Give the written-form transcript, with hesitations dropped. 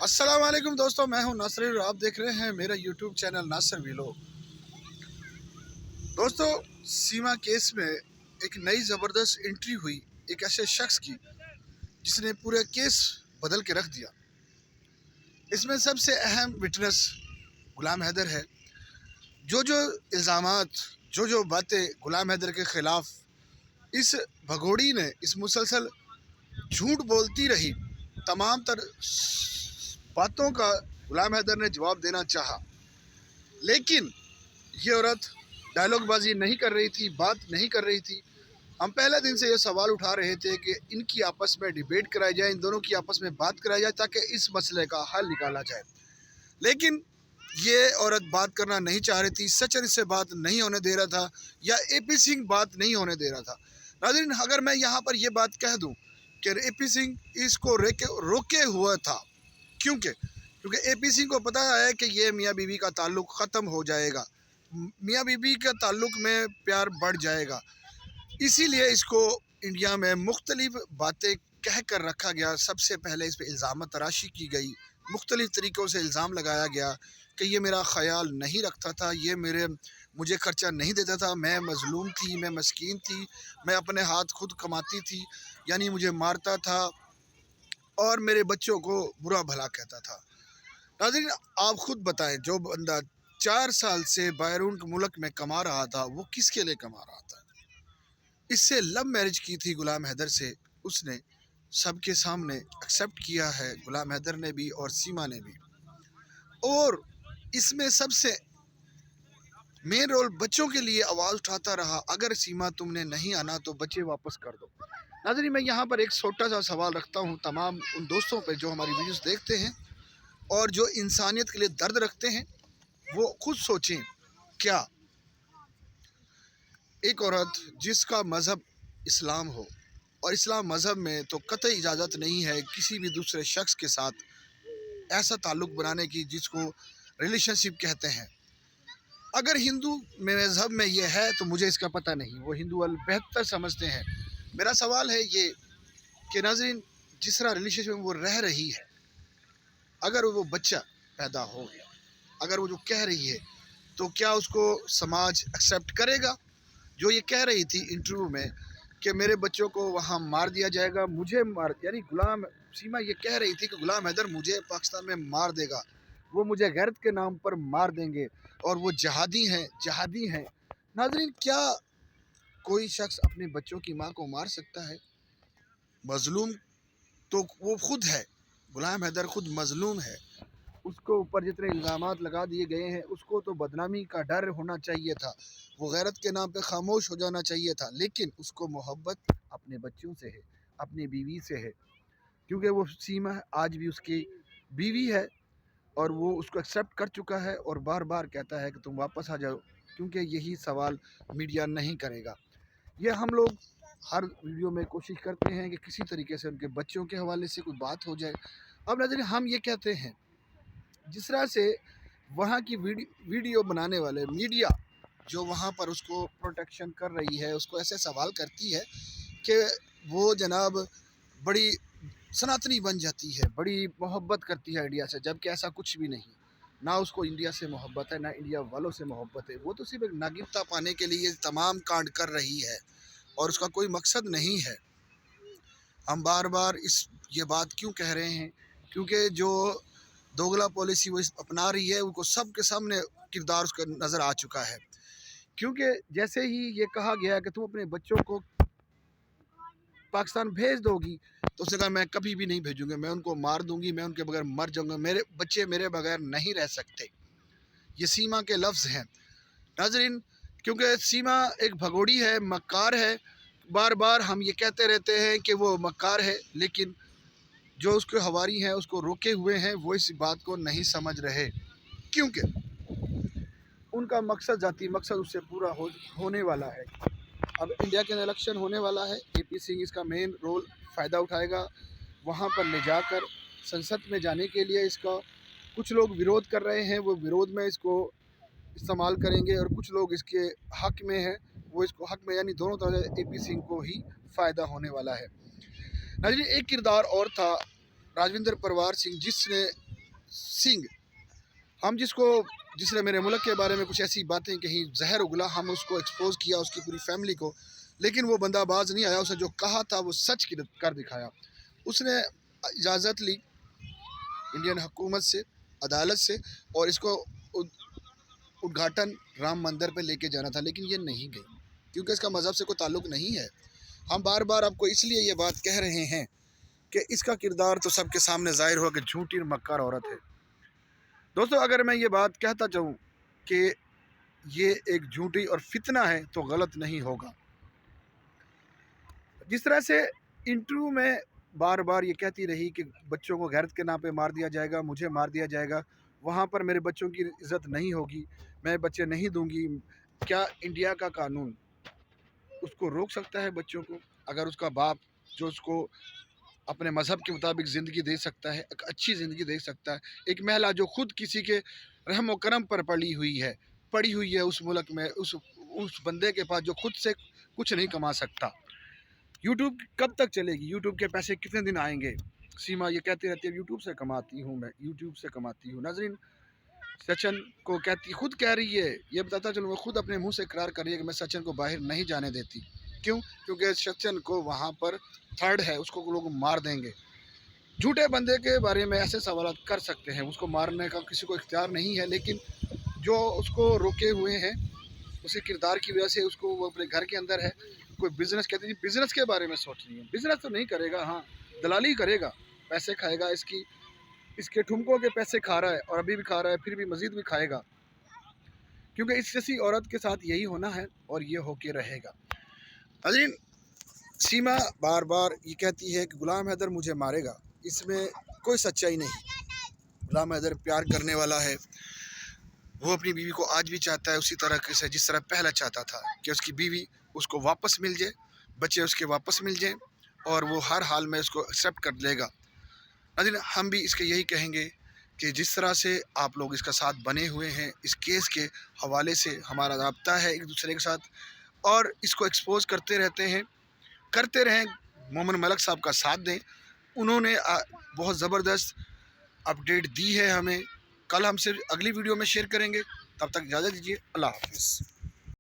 अस्सलाम वालेकुम दोस्तों, मैं हूं नासिर और आप देख रहे हैं मेरा यूट्यूब चैनल नासिर व्लॉग। दोस्तों, सीमा केस में एक नई ज़बरदस्त एंट्री हुई एक ऐसे शख्स की जिसने पूरा केस बदल के रख दिया। इसमें सबसे अहम विटनेस गुलाम हैदर है। जो इल्ज़ामात जो बातें गुलाम हैदर के ख़िलाफ़ इस भगोड़ी ने इस मुसलसल झूठ बोलती रही, तमाम तर बातों का गुलाम हैदर ने जवाब देना चाहा, लेकिन ये औरत डायलॉगबाजी नहीं कर रही थी, बात नहीं कर रही थी। हम पहले दिन से ये सवाल उठा रहे थे कि इनकी आपस में डिबेट कराई जाए, इन दोनों की आपस में बात कराई जाए ताकि इस मसले का हल निकाला जाए, लेकिन ये औरत बात करना नहीं चाह रही थी। सचर इससे बात नहीं होने दे रहा था या AP सिंह बात नहीं होने दे रहा था। नाज़रीन, अगर मैं यहाँ पर ये बात कह दूँ कि AP सिंह इसको रोके हुआ था, क्योंकि AP सिंह को पता है कि ये मियाँ बीवी का ताल्लुक़ ख़त्म हो जाएगा, मियाँ बीवी का ताल्लुक़ में प्यार बढ़ जाएगा, इसीलिए इसको इंडिया में मुख्तलिफ़ बातें कह कर रखा गया। सबसे पहले इस पर इल्ज़ाम तराशी की गई, मुख्तलिफ़ तरीक़ों से इल्ज़ाम लगाया गया कि ये मेरा ख़याल नहीं रखता था, ये मुझे ख़र्चा नहीं देता था, मैं मज़लूम थी, मैं मस्कीन थी, मैं अपने हाथ खुद कमाती थी, यानी मुझे मारता था और मेरे बच्चों को बुरा भला कहता था। नाज़रीन, आप खुद बताएं, जो बंदा 4 साल से बैरून मुल्क में कमा रहा था, वो किसके लिए कमा रहा था? इससे लव मैरिज की थी गुलाम हैदर से, उसने सबके सामने एक्सेप्ट किया है, गुलाम हैदर ने भी और सीमा ने भी। और इसमें सबसे मेन रोल बच्चों के लिए आवाज़ उठाता रहा, अगर सीमा तुमने नहीं आना तो बच्चे वापस कर दो। नाज़रीन, मैं यहाँ पर एक छोटा सा सवाल रखता हूँ तमाम उन दोस्तों पे जो हमारी वीडियोस देखते हैं और जो इंसानियत के लिए दर्द रखते हैं। वो खुद सोचें, क्या एक औरत जिसका मज़हब इस्लाम हो, और इस्लाम मज़हब में तो कतई इजाज़त नहीं है किसी भी दूसरे शख्स के साथ ऐसा ताल्लुक़ बनाने की जिसको रिलेशनशिप कहते हैं। अगर हिंदू मज़हब में ये है तो मुझे इसका पता नहीं, वो हिंदू वाले बेहतर समझते हैं। मेरा सवाल है ये कि नाज़रीन, जिस तरह रिलेशनशिप में वो रह रही है, अगर वो बच्चा पैदा हो गया, अगर वो जो कह रही है, तो क्या उसको समाज एक्सेप्ट करेगा? जो ये कह रही थी इंटरव्यू में कि मेरे बच्चों को वहाँ मार दिया जाएगा, मुझे मार, यानी सीमा ये कह रही थी कि गुलाम हैदर मुझे पाकिस्तान में मार देगा, वो मुझे गैरत के नाम पर मार देंगे और वो जहादी हैं। नाज़रीन, क्या कोई शख्स अपने बच्चों की माँ को मार सकता है? मज़लूम तो वो खुद है, गुलाम हैदर खुद मज़लूम है। उसको ऊपर जितने इल्ज़ामात लगा दिए गए हैं, उसको तो बदनामी का डर होना चाहिए था, वो गैरत के नाम पे खामोश हो जाना चाहिए था, लेकिन उसको मोहब्बत अपने बच्चों से है, अपनी बीवी से है, क्योंकि वो सीमा आज भी उसकी बीवी है और वो उसको एक्सेप्ट कर चुका है और बार बार कहता है कि तुम वापस आ जाओ, क्योंकि यही सवाल मीडिया नहीं करेगा। ये हम लोग हर वीडियो में कोशिश करते हैं कि किसी तरीके से उनके बच्चों के हवाले से कोई बात हो जाए। अब नज़र हम ये कहते हैं, जिस तरह से वहाँ की वीडियो बनाने वाले मीडिया जो वहाँ पर उसको प्रोटेक्शन कर रही है, उसको ऐसे सवाल करती है कि वो जनाब बड़ी सनातनी बन जाती है, बड़ी मोहब्बत करती है इंडिया से, जबकि ऐसा कुछ भी नहीं। ना उसको इंडिया से मोहब्बत है, ना इंडिया वालों से मोहब्बत है। वो तो सिर्फ एक नागरिकता पाने के लिए तमाम कांड कर रही है और उसका कोई मकसद नहीं है। हम बार बार ये बात क्यों कह रहे हैं? क्योंकि जो दोगला पॉलिसी वो अपना रही है, उनको सब के सामने किरदार उसका नज़र आ चुका है। क्योंकि जैसे ही ये कहा गया कि तुम अपने बच्चों को पाकिस्तान भेज दोगी, तो उसने कहा मैं कभी भी नहीं भेजूँगा, मैं उनको मार दूँगी, मैं उनके बगैर मर जाऊँगा, मेरे बच्चे मेरे बगैर नहीं रह सकते। ये सीमा के लफ्ज़ हैं नाज़रीन, क्योंकि सीमा एक भगोड़ी है, मक्कार है। बार बार हम ये कहते रहते हैं कि वो मक्कार है, लेकिन जो उसके हवारी हैं, उसको रोके हुए हैं, वो इस बात को नहीं समझ रहे, क्योंकि उनका मकसद, जाती मकसद उससे पूरा होने वाला है। अब इंडिया के इलेक्शन होने वाला है, AP सिंह इसका मेन रोल फ़ायदा उठाएगा, वहाँ पर ले जाकर संसद में जाने के लिए इसका कुछ लोग विरोध कर रहे हैं, वो विरोध में इसको इस्तेमाल करेंगे, और कुछ लोग इसके हक़ में हैं, वो इसको हक़ में, यानी दोनों तरह से AP सिंह को ही फ़ायदा होने वाला है। नाज़रीन, एक किरदार और था राजविंदर परवार सिंह, जिसने सिंह, हम जिसने मेरे मुल्क के बारे में कुछ ऐसी बातें कहीं, जहर उगला, हम उसको एक्सपोज किया, उसकी पूरी फैमिली को, लेकिन वो बंदा बाज नहीं आया। उसने जो कहा था वो सच कर दिखाया। उसने इजाज़त ली इंडियन हुकूमत से, अदालत से, और इसको उद्घाटन राम मंदिर पे लेके जाना था, लेकिन ये नहीं गई क्योंकि इसका मज़हब से कोई ताल्लुक़ नहीं है। हम बार बार आपको इसलिए ये बात कह रहे हैं कि इसका किरदार तो सबके सामने ज़ाहिर हुआ कि झूठी और मक्कार औरत है। दोस्तों, अगर मैं ये बात कहता चाहूँ कि ये एक झूठी और फितना है तो गलत नहीं होगा। जिस तरह से इंटरव्यू में बार बार ये कहती रही कि बच्चों को गैरत के नाम पे मार दिया जाएगा, मुझे मार दिया जाएगा, वहाँ पर मेरे बच्चों की इज़्ज़त नहीं होगी, मैं बच्चे नहीं दूंगी। क्या इंडिया का कानून उसको रोक सकता है बच्चों को? अगर उसका बाप जो उसको अपने मज़हब के मुताबिक ज़िंदगी दे सकता है, एक अच्छी ज़िंदगी दे सकता है, एक महिला जो खुद किसी के रहम व करम पर पड़ी हुई है उस मुल्क में, उस बंदे के पास जो खुद से कुछ नहीं कमा सकता, यूट्यूब कब तक चलेगी? यूट्यूब के पैसे कितने दिन आएंगे? सीमा ये कहती रहती है यूट्यूब से कमाती हूँ, मैं यूट्यूब से कमाती हूँ। नाज़रीन, सचिन को खुद कह रही है, ये बताता चलूँ, वो खुद अपने मुंह से इकरार कर रही है कि मैं सचिन को बाहर नहीं जाने देती। क्यों? क्योंकि सचिन को वहाँ पर थर्ड है, उसको लोग मार देंगे। झूठे बंदे के बारे में ऐसे सवाल कर सकते हैं, उसको मारने का किसी को इख्तियार नहीं है, लेकिन जो उसको रोके हुए हैं उसके किरदार की वजह से, उसको वो अपने घर के अंदर है, कोई बिज़नेस कहते हैं, बिज़नेस के बारे में सोच रही है। बिज़नेस तो नहीं करेगा, हाँ दलाली करेगा, पैसे खाएगा, इसके ठुमकों के पैसे खा रहा है और अभी भी खा रहा है, फिर भी मज़ीद भी खाएगा, क्योंकि इस जैसी औरत के साथ यही होना है और ये होके रहेगा। नाज़रीन, सीमा बार बार ये कहती है कि गुलाम हैदर मुझे मारेगा, इसमें कोई सच्चाई नहीं। गुलाम हैदर प्यार करने वाला है, वो अपनी बीवी को आज भी चाहता है उसी तरह से जिस तरह पहले चाहता था कि उसकी बीवी उसको वापस मिल जाए, बच्चे उसके वापस मिल जाएं, और वो हर हाल में उसको एक्सेप्ट कर लेगा। नाज़रीन, हम भी इसके यही कहेंगे कि जिस तरह से आप लोग इसका साथ बने हुए हैं, इस केस के हवाले से हमारा रब्ता है एक दूसरे के साथ, और इसको एक्सपोज करते रहें। मोमिन मलिक साहब का साथ दें, उन्होंने बहुत ज़बरदस्त अपडेट दी है हमें। कल हमसे अगली वीडियो में शेयर करेंगे, तब तक इजाज़त दीजिए। अल्लाह हाफ़िज़।